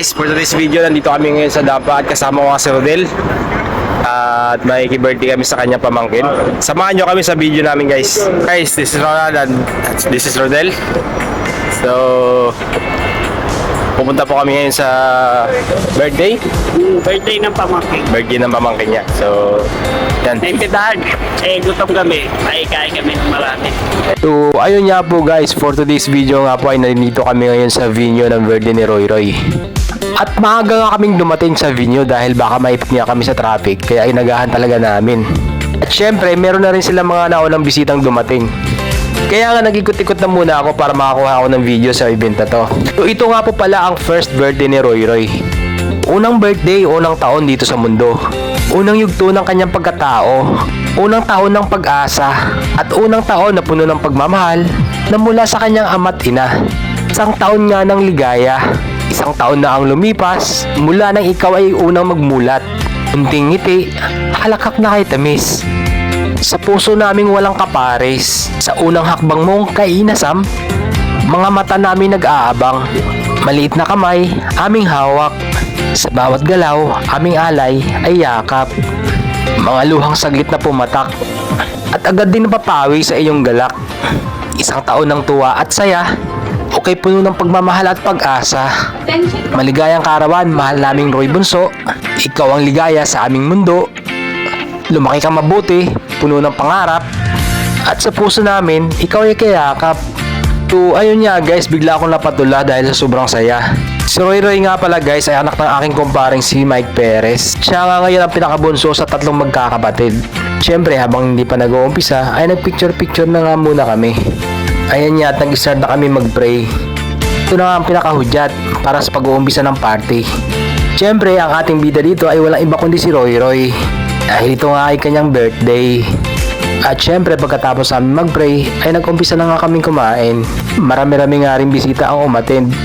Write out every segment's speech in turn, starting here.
guys, for today's video, nandito kami ngayon sa Dapa at kasama ko si Rodel. At may birthday kami sa kanya pamangkin. Samahan nyo kami sa video namin guys. Guys, this is Ronald and this is Rodel. So, pupunta po kami ngayon sa birthday. Birthday ng pamangkin. Birthday ng pamangkin niya. So, yan. Naimpitan. Gutom kami. Ay, kain kami ng marami. So, ayun nga po guys, for today's video nga po ay nandito kami ngayon sa venue ng birthday ni Roy Roy. At maaga nga kaming dumating sa venue dahil baka maipit nga kami sa traffic, kaya inagahan talaga namin. At syempre, meron na rin silang mga naunang bisitang dumating. Kaya nga nag-ikot-ikot na muna ako para makakuha ako ng video sa event na to. So ito nga po pala ang first birthday ni Roy Roy. Unang birthday, unang taon dito sa mundo. Unang yugto ng kanyang pagkatao. Unang taon ng pag-asa. At unang taon na puno ng pagmamahal na mula sa kanyang ama't ina. Isang taon nga ng ligaya. Isang taon na ang lumipas mula nang ikaw ay unang magmulat. Unting ngiti, halakak na kay tamis. Sa puso naming walang kapares. Sa unang hakbang mong kainasam, mga mata namin nag-aabang. Maliit na kamay, aming hawak. Sa bawat galaw, aming alay ay yakap. Mga luhang saglit na pumatak. At agad din napapawi sa iyong galak. Isang taon ng tuwa at saya. Okay, puno ng pagmamahal at pag-asa. Maligayang karawan, mahal naming Roy Bunso. Ikaw ang ligaya sa aming mundo. Lumaki kang mabuti, puno ng pangarap. At sa puso namin, ikaw ay kayakap. So, ayun nga guys, bigla akong napatula dahil sa sobrang saya. Si Roy Roy nga pala guys ay anak ng aking kumparing si Mike Perez. Siya nga ngayon ang pinakabunso sa tatlong magkakapatid. Siyempre, habang hindi pa nag-uumpisa, ay nagpicture-picture na nga muna kami. Ayan nga at nag-start na kami mag-pray. Ito na nga ang pinakahudyat para sa pag-uumpisa ng party. Siyempre, ang ating bida dito ay walang iba kundi si Roy Roy. Dahil ito nga ay kanyang birthday. At siyempre, pagkatapos namin mag-pray, ay nag-umpisa na nga kaming kumain. Marami-rami nga rin bisita ang umattend.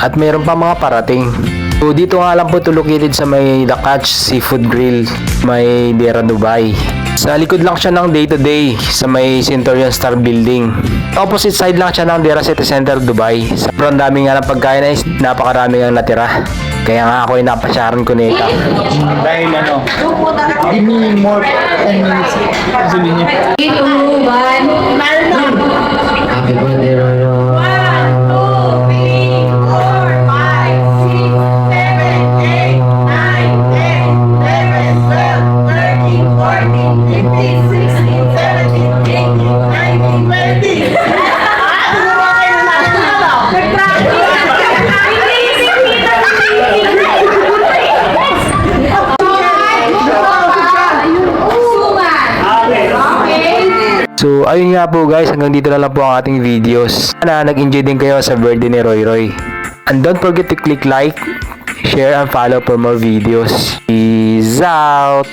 At mayroon pa mga parating. So, dito nga lang po ito located sa may The Catch Seafood Grill, may Dera Dubai. Sa likod lang siya ng day-to-day sa may Centurion Star Building. Opposite side lang siya ng Dera City Center, Dubai. Sobrang dami nga ng pagkain ay napakarami nga natira. Kaya nga ako ay napasyaran ko nito. Dahil ano, give me more 10 minutes. Sabihin niya. 3, 2, 1. Happy birthday, Roro. 1, 2, 3, 4, 5, 6, 7, 8, 9, 10, 11, 12, 13, 14, 15, 16, 17, 18, 19, 20. So, ayun nga po guys, hanggang dito na lang po ang ating videos. Sana nag-enjoy din kayo sa birthday ni Roy Roy. And don't forget to click like, share, and follow for more videos. Peace out!